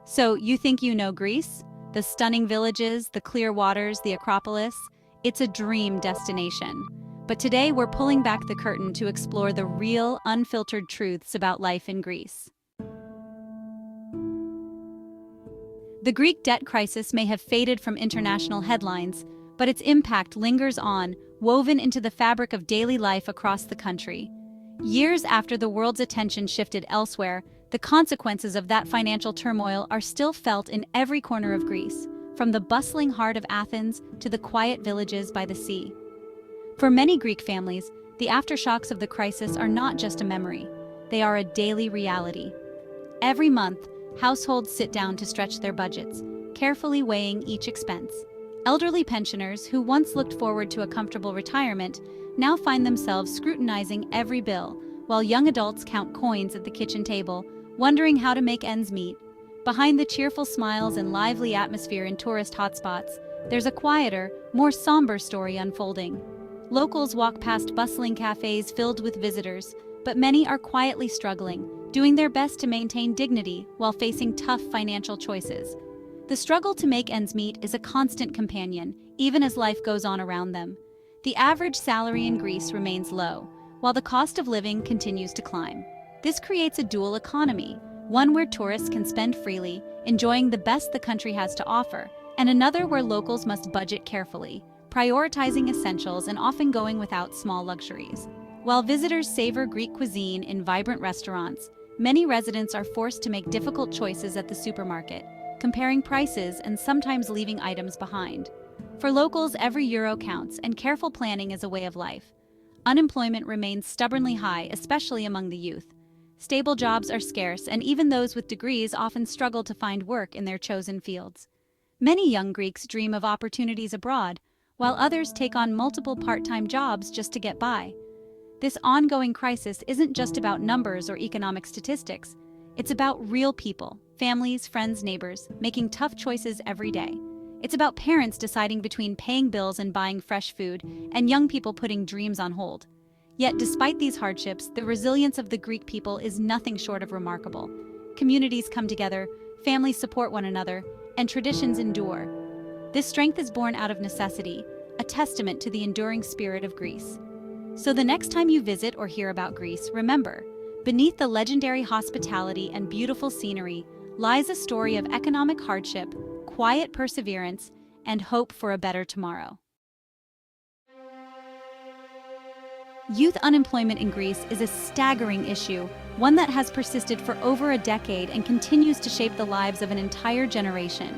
So, you think you know Greece? The stunning villages, the clear waters, the Acropolis? It's a dream destination. But today we're pulling back the curtain to explore the real, unfiltered truths about life in Greece. The Greek debt crisis may have faded from international headlines, but its impact lingers on, woven into the fabric of daily life across the country. Years after the world's attention shifted elsewhere, the consequences of that financial turmoil are still felt in every corner of Greece, from the bustling heart of Athens to the quiet villages by the sea. For many Greek families, the aftershocks of the crisis are not just a memory, they are a daily reality. Every month, households sit down to stretch their budgets, carefully weighing each expense. Elderly pensioners who once looked forward to a comfortable retirement now find themselves scrutinizing every bill, while young adults count coins at the kitchen table, wondering how to make ends meet. Behind the cheerful smiles and lively atmosphere in tourist hotspots, there's a quieter, more somber story unfolding. Locals walk past bustling cafes filled with visitors, but many are quietly struggling, doing their best to maintain dignity while facing tough financial choices. The struggle to make ends meet is a constant companion, even as life goes on around them. The average salary in Greece remains low, while the cost of living continues to climb. This creates a dual economy, one where tourists can spend freely, enjoying the best the country has to offer, and another where locals must budget carefully, prioritizing essentials and often going without small luxuries. While visitors savor Greek cuisine in vibrant restaurants, many residents are forced to make difficult choices at the supermarket, comparing prices and sometimes leaving items behind. For locals, every euro counts, and careful planning is a way of life. Unemployment remains stubbornly high, especially among the youth. Stable jobs are scarce, and even those with degrees often struggle to find work in their chosen fields. Many young Greeks dream of opportunities abroad, while others take on multiple part-time jobs just to get by. This ongoing crisis isn't just about numbers or economic statistics. It's about real people, families, friends, neighbors, making tough choices every day. It's about parents deciding between paying bills and buying fresh food, and young people putting dreams on hold. Yet, despite these hardships, the resilience of the Greek people is nothing short of remarkable. Communities come together, families support one another, and traditions endure. This strength is born out of necessity, a testament to the enduring spirit of Greece. So the next time you visit or hear about Greece, remember, beneath the legendary hospitality and beautiful scenery lies a story of economic hardship, quiet perseverance, and hope for a better tomorrow. Youth unemployment in Greece is a staggering issue, one that has persisted for over a decade and continues to shape the lives of an entire generation.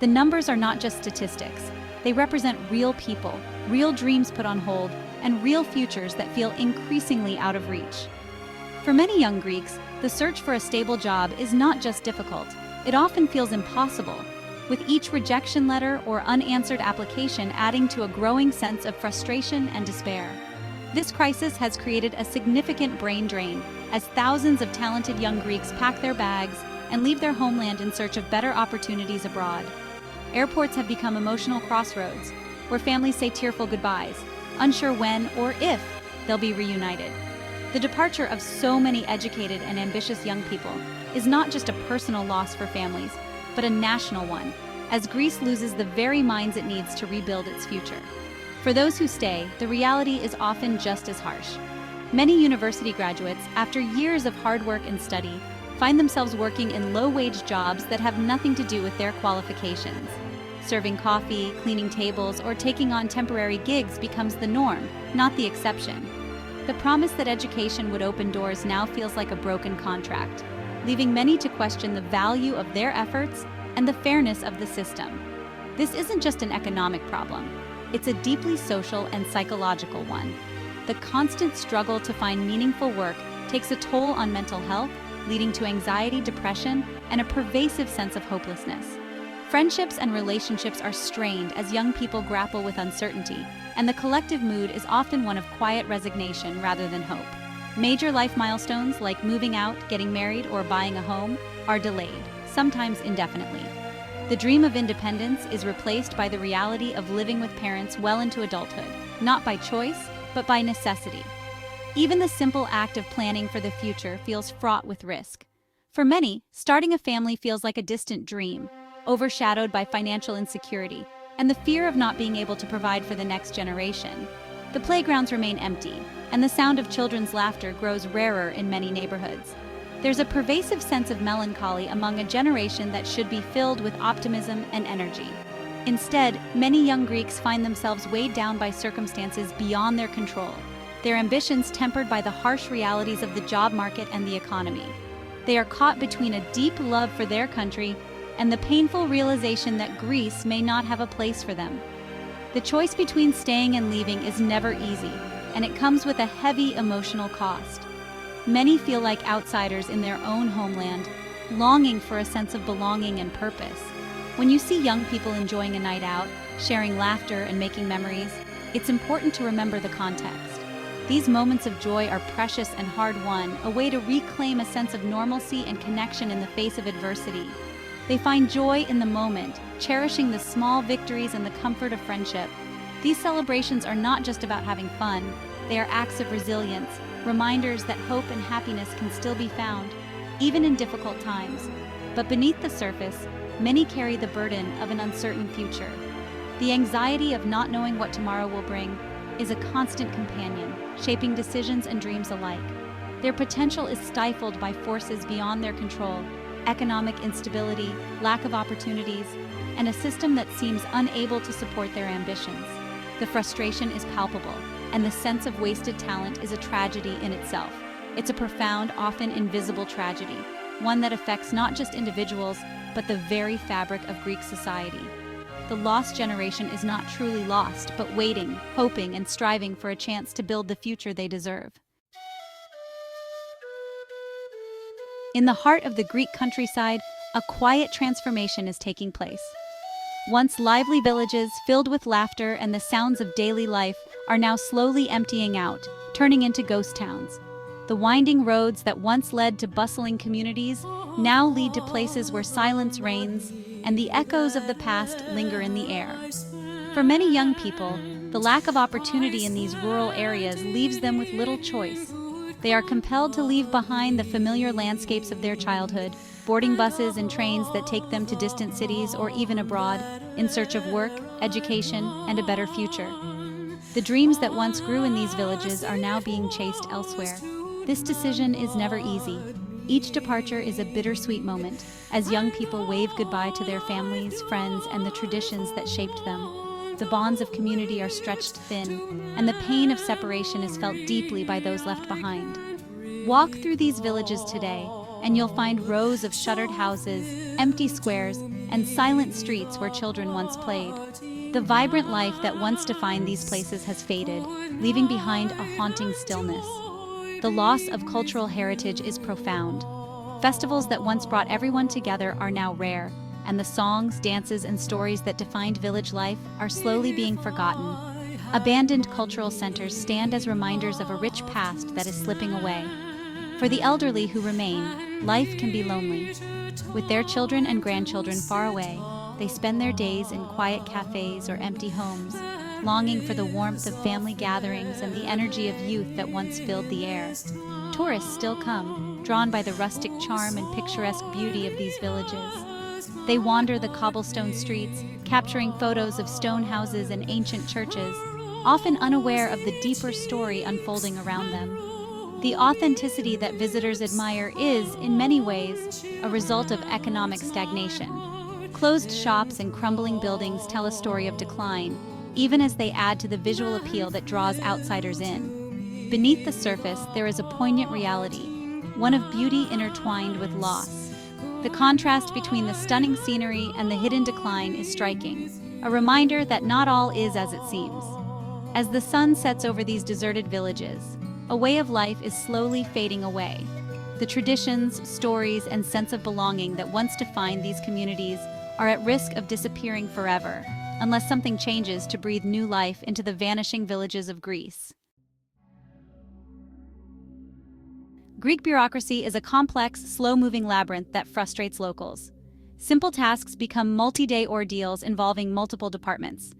The numbers are not just statistics. They represent real people, real dreams put on hold, and real futures that feel increasingly out of reach. For many young Greeks, the search for a stable job is not just difficult, it often feels impossible, with each rejection letter or unanswered application adding to a growing sense of frustration and despair. This crisis has created a significant brain drain as thousands of talented young Greeks pack their bags and leave their homeland in search of better opportunities abroad. Airports have become emotional crossroads, where families say tearful goodbyes, unsure when or if they'll be reunited. The departure of so many educated and ambitious young people is not just a personal loss for families, but a national one, as Greece loses the very minds it needs to rebuild its future. For those who stay, the reality is often just as harsh. Many university graduates, after years of hard work and study, find themselves working in low-wage jobs that have nothing to do with their qualifications. Serving coffee, cleaning tables, or taking on temporary gigs becomes the norm, not the exception. The promise that education would open doors now feels like a broken contract, leaving many to question the value of their efforts and the fairness of the system. This isn't just an economic problem. It's a deeply social and psychological one. The constant struggle to find meaningful work takes a toll on mental health, leading to anxiety, depression, and a pervasive sense of hopelessness. Friendships and relationships are strained as young people grapple with uncertainty, and the collective mood is often one of quiet resignation rather than hope. Major life milestones like moving out, getting married, or buying a home are delayed, sometimes indefinitely. The dream of independence is replaced by the reality of living with parents well into adulthood, not by choice, but by necessity. Even the simple act of planning for the future feels fraught with risk. For many, starting a family feels like a distant dream, overshadowed by financial insecurity and the fear of not being able to provide for the next generation. The playgrounds remain empty, and the sound of children's laughter grows rarer in many neighborhoods. There's a pervasive sense of melancholy among a generation that should be filled with optimism and energy. Instead, many young Greeks find themselves weighed down by circumstances beyond their control, their ambitions tempered by the harsh realities of the job market and the economy. They are caught between a deep love for their country and the painful realization that Greece may not have a place for them. The choice between staying and leaving is never easy, and it comes with a heavy emotional cost. Many feel like outsiders in their own homeland, longing for a sense of belonging and purpose. When you see young people enjoying a night out, sharing laughter and making memories, it's important to remember the context. These moments of joy are precious and hard-won, a way to reclaim a sense of normalcy and connection in the face of adversity. They find joy in the moment, cherishing the small victories and the comfort of friendship. These celebrations are not just about having fun, they are acts of resilience, reminders that hope and happiness can still be found, even in difficult times. But beneath the surface, many carry the burden of an uncertain future. The anxiety of not knowing what tomorrow will bring is a constant companion, shaping decisions and dreams alike. Their potential is stifled by forces beyond their control: economic instability, lack of opportunities, and a system that seems unable to support their ambitions. The frustration is palpable, and the sense of wasted talent is a tragedy in itself. It's a profound, often invisible tragedy, one that affects not just individuals, but the very fabric of Greek society. The lost generation is not truly lost, but waiting, hoping, and striving for a chance to build the future they deserve. In the heart of the Greek countryside, a quiet transformation is taking place. Once lively villages filled with laughter and the sounds of daily life are now slowly emptying out, turning into ghost towns. The winding roads that once led to bustling communities now lead to places where silence reigns and the echoes of the past linger in the air. For many young people, the lack of opportunity in these rural areas leaves them with little choice. They are compelled to leave behind the familiar landscapes of their childhood, boarding buses and trains that take them to distant cities or even abroad, in search of work, education, and a better future. The dreams that once grew in these villages are now being chased elsewhere. This decision is never easy. Each departure is a bittersweet moment, as young people wave goodbye to their families, friends, and the traditions that shaped them. The bonds of community are stretched thin, and the pain of separation is felt deeply by those left behind. Walk through these villages today, and you'll find rows of shuttered houses, empty squares, and silent streets where children once played. The vibrant life that once defined these places has faded, leaving behind a haunting stillness. The loss of cultural heritage is profound. Festivals that once brought everyone together are now rare, and the songs, dances, and stories that defined village life are slowly being forgotten. Abandoned cultural centers stand as reminders of a rich past that is slipping away. For the elderly who remain, life can be lonely. With their children and grandchildren far away, they spend their days in quiet cafes or empty homes, longing for the warmth of family gatherings and the energy of youth that once filled the air. Tourists still come, drawn by the rustic charm and picturesque beauty of these villages. They wander the cobblestone streets, capturing photos of stone houses and ancient churches, often unaware of the deeper story unfolding around them. The authenticity that visitors admire is, in many ways, a result of economic stagnation. Closed shops and crumbling buildings tell a story of decline, even as they add to the visual appeal that draws outsiders in. Beneath the surface, there is a poignant reality, one of beauty intertwined with loss. The contrast between the stunning scenery and the hidden decline is striking, a reminder that not all is as it seems. As the sun sets over these deserted villages, a way of life is slowly fading away. The traditions, stories, and sense of belonging that once defined these communities are at risk of disappearing forever, unless something changes to breathe new life into the vanishing villages of Greece. Greek bureaucracy is a complex, slow-moving labyrinth that frustrates locals. Simple tasks become multi-day ordeals involving multiple departments.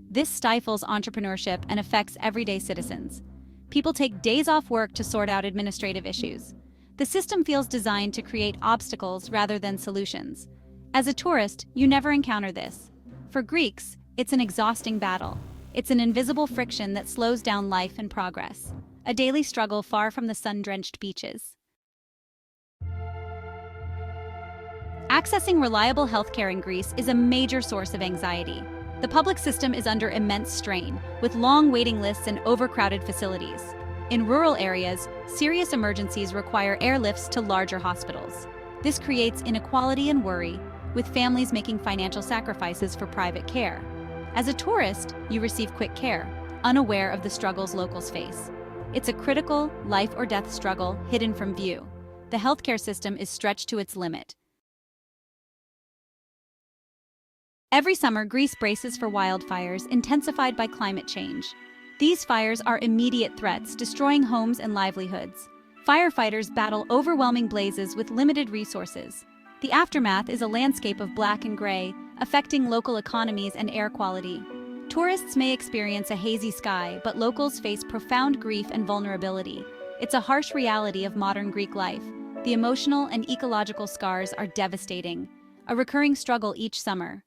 This stifles entrepreneurship and affects everyday citizens. People take days off work to sort out administrative issues. The system feels designed to create obstacles rather than solutions. As a tourist, you never encounter this. For Greeks, it's an exhausting battle. It's an invisible friction that slows down life and progress. A daily struggle far from the sun-drenched beaches. Accessing reliable healthcare in Greece is a major source of anxiety. The public system is under immense strain, with long waiting lists and overcrowded facilities. In rural areas, serious emergencies require airlifts to larger hospitals. This creates inequality and worry, with families making financial sacrifices for private care. As a tourist, you receive quick care, unaware of the struggles locals face. It's a critical, life-or-death struggle hidden from view. The healthcare system is stretched to its limit. Every summer, Greece braces for wildfires intensified by climate change. These fires are immediate threats, destroying homes and livelihoods. Firefighters battle overwhelming blazes with limited resources. The aftermath is a landscape of black and gray, affecting local economies and air quality. Tourists may experience a hazy sky, but locals face profound grief and vulnerability. It's a harsh reality of modern Greek life. The emotional and ecological scars are devastating, a recurring struggle each summer.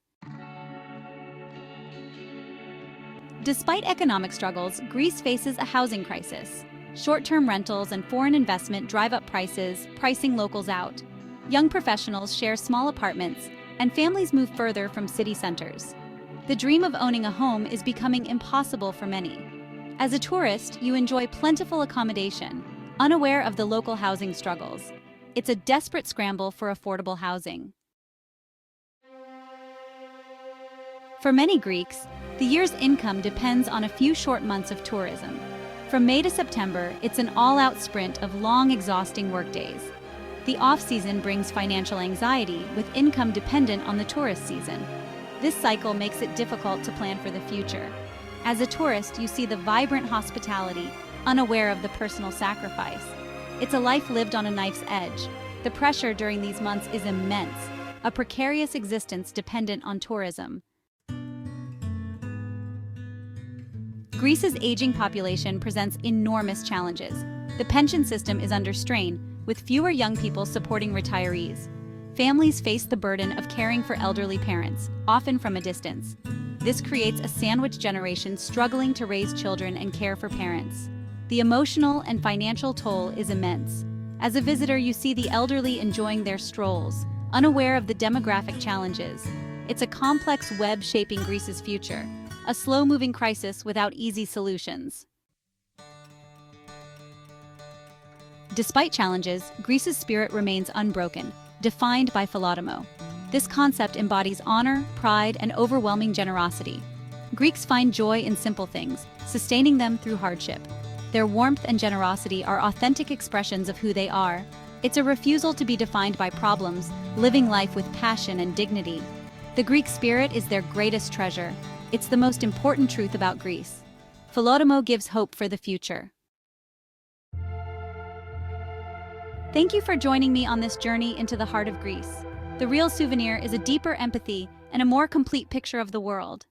Despite economic struggles, Greece faces a housing crisis. Short-term rentals and foreign investment drive up prices, pricing locals out. Young professionals share small apartments, and families move further from city centers. The dream of owning a home is becoming impossible for many. As a tourist, you enjoy plentiful accommodation, unaware of the local housing struggles. It's a desperate scramble for affordable housing. For many Greeks, the year's income depends on a few short months of tourism. From May to September, it's an all-out sprint of long, exhausting workdays. The off-season brings financial anxiety, with income dependent on the tourist season. This cycle makes it difficult to plan for the future. As a tourist, you see the vibrant hospitality, unaware of the personal sacrifice. It's a life lived on a knife's edge. The pressure during these months is immense, a precarious existence dependent on tourism. Greece's aging population presents enormous challenges. The pension system is under strain, with fewer young people supporting retirees. Families face the burden of caring for elderly parents, often from a distance. This creates a sandwich generation struggling to raise children and care for parents. The emotional and financial toll is immense. As a visitor, you see the elderly enjoying their strolls, unaware of the demographic challenges. It's a complex web shaping Greece's future, a slow-moving crisis without easy solutions. Despite challenges, Greece's spirit remains unbroken, defined by Philotomo. This concept embodies honor, pride, and overwhelming generosity. Greeks find joy in simple things, sustaining them through hardship. Their warmth and generosity are authentic expressions of who they are. It's a refusal to be defined by problems, living life with passion and dignity. The Greek spirit is their greatest treasure. It's the most important truth about Greece. Philotomo gives hope for the future. Thank you for joining me on this journey into the heart of Greece. The real souvenir is a deeper empathy and a more complete picture of the world.